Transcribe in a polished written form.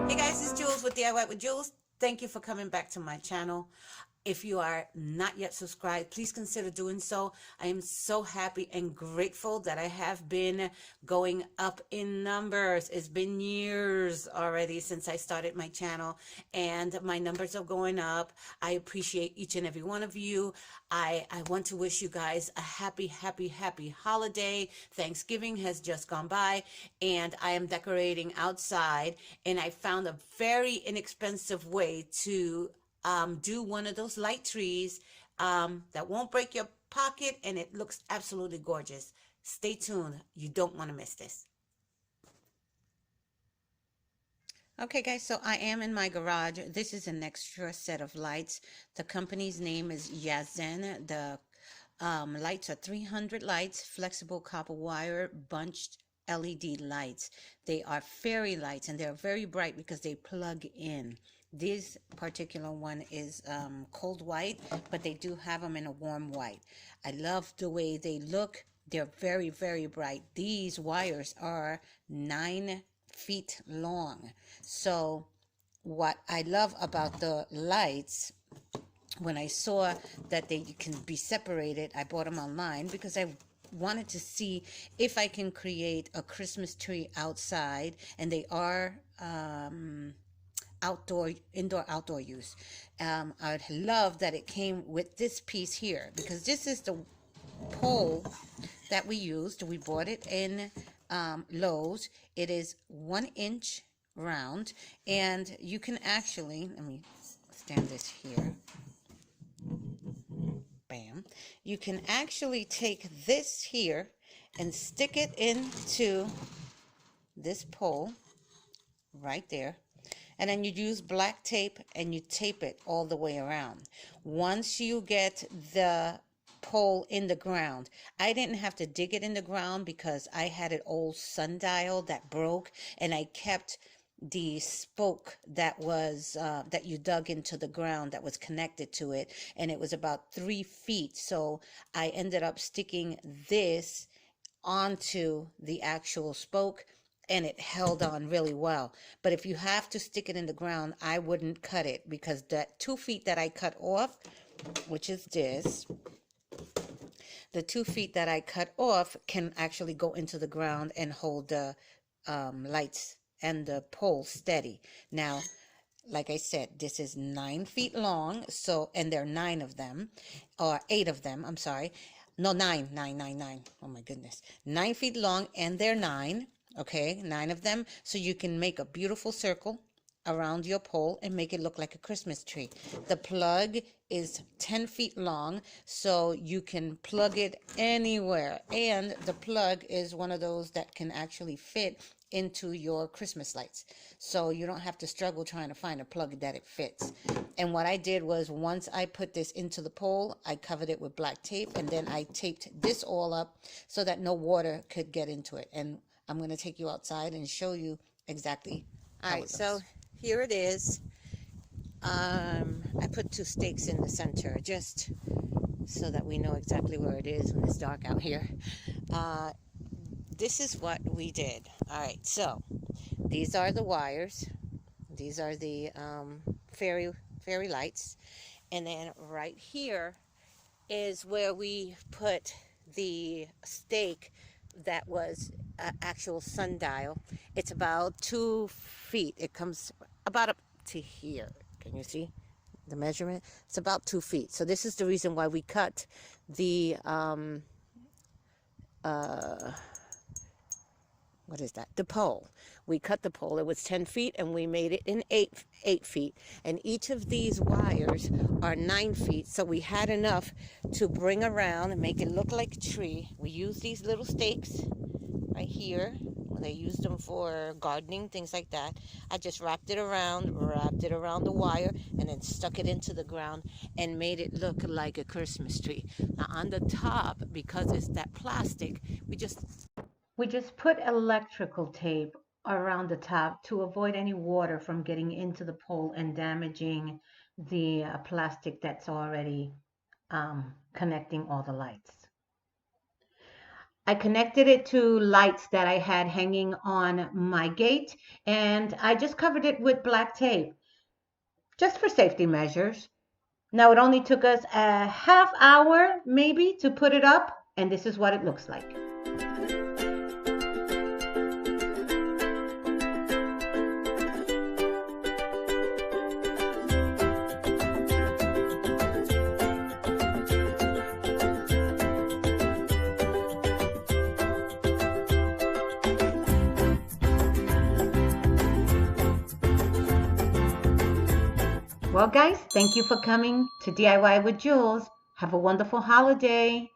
Hey guys, it's Jules with DIY with Jules. Thank you for coming back to my channel. If you are not yet subscribed, please consider doing so. I am so happy and grateful that I have been going up in numbers. It's been years already since I started my channel, and my numbers are going up. I appreciate each and every one of you. I want to wish you guys a happy, happy, happy holiday. Thanksgiving has just gone by, and I am decorating outside, and I found a very inexpensive way to do one of those light trees that won't break your pocket, and it looks absolutely gorgeous. Stay tuned. You don't want to miss this. Okay guys, so I am in my garage. This is an extra set of lights. The company's name is YASENN. The lights are 300 lights, flexible copper wire, bunched LED lights. They are fairy lights, and they're very bright because they plug in. This particular one is cold white, but they do have them in a warm white. I love the way they look. They're very, very bright. These wires are 9 feet long. So what I love about the lights, when I saw that they can be separated, I bought them online because I wanted to see if I can create a Christmas tree outside, and they are indoor outdoor use. I'd love that it came with this piece here, because this is the pole that we used. We bought it in Lowe's. It is 1 inch round, and you can actually, let me stand this here. Bam. You can actually take this here and stick it into this pole right there, and then you use black tape and you tape it all the way around. Once you get the pole in the ground, I didn't have to dig it in the ground because I had an old sundial that broke, and I kept the spoke that was that you dug into the ground that was connected to it, and it was about 3 feet. So I ended up sticking this onto the actual spoke, and it held on really well. But if you have to stick it in the ground, I wouldn't cut it, because that 2 feet that I cut off, which is this, the 2 feet that I cut off can actually go into the ground and hold the lights and the pole steady. Now, like I said, this is 9 feet long, so, and there are 9 of them, or 8 of them, I'm sorry. No, 9, 9, 9, 9. Oh my goodness. 9 feet long, and they're 9. Okay, 9 of them. So you can make a beautiful circle around your pole and make it look like a Christmas tree. The plug is 10 feet long, so you can plug it anywhere. And the plug is one of those that can actually fit into your Christmas lights. So you don't have to struggle trying to find a plug that it fits. And what I did was, once I put this into the pole, I covered it with black tape, and then I taped this all up so that no water could get into it. And I'm going to take you outside and show you exactly how it looks. So here it is. I put 2 stakes in the center just so that we know exactly where it is when it's dark out here. This is what we did. All right, so these are the wires. These are the fairy lights. And then right here is where we put the stake that was actual sundial. It's about 2 feet. It comes about up to here. Can you see the measurement? It's about 2 feet. So this is the reason why we cut the what is that? The pole. We cut the pole. It was 10 feet, and we made it in 8 feet. And each of these wires are 9 feet. So we had enough to bring around and make it look like a tree. We use these little stakes right here. They used them for gardening, things like that. I just wrapped it around the wire, and then stuck it into the ground and made it look like a Christmas tree. Now on the top, because it's that plastic, we just put electrical tape around the top to avoid any water from getting into the pole and damaging the plastic that's already connecting all the lights. I connected it to lights that I had hanging on my gate, and I just covered it with black tape, just for safety measures. Now it only took us a half hour maybe to put it up, and this is what it looks like. Well, guys, thank you for coming to DIY with Jules. Have a wonderful holiday.